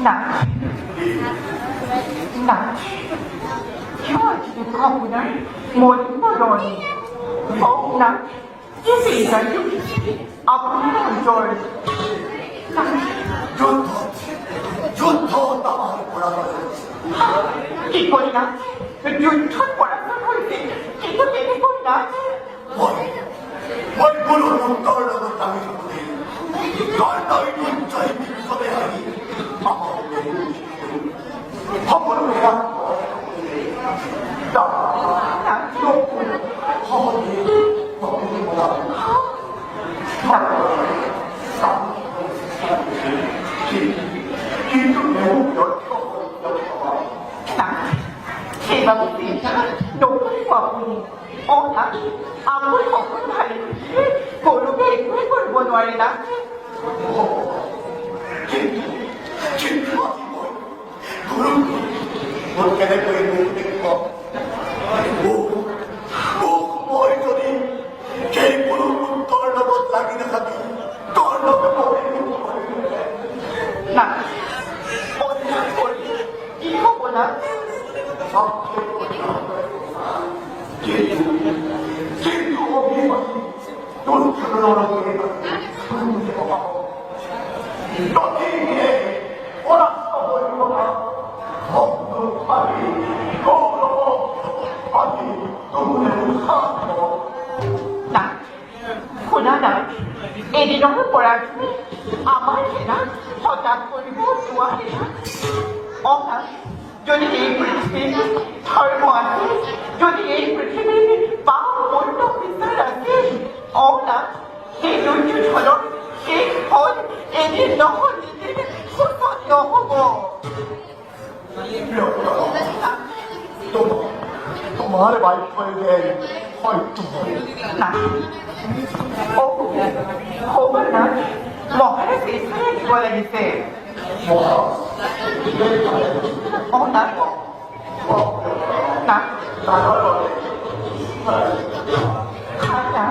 না না 저한테 가보나 못보더니 나 이제가 아프는 줄 যুদ্ধ তামার পড়ানো কি করি না যুদ্ধ পড়ানো হইতে কিন্তু কেটে করি না ওই গুলো উত্তর আমি কর্ণই উচ্চই বিক্ষোভে হারি আমার কিন্তু সেভাবে নৌকায় কখনই অর্থাৎ আমার কখন ভালো কোনো বের করবো নয় না না কি হবো না না খোলা না এদিনৰ পৰা আমাৰ সেনা হঠাৎ কৰিব নোৱাৰে অৰ্থাৎ যদি এই পৃথিৱীৰ ধৰ্ম আছে যদি এই পৃথিৱীৰ পাপ পূৰ্ণ বিচাৰ আছে অৰ্থাৎ সেই দুৰ্যোধনৰ শেষ ফল এদিন নহয় এদিন সূচনীয় হ'ব তোমার বাইক হয়ে যায় হয়তো না হ'ব না মহারাজ এখানে দিব লাগিছে না না খানা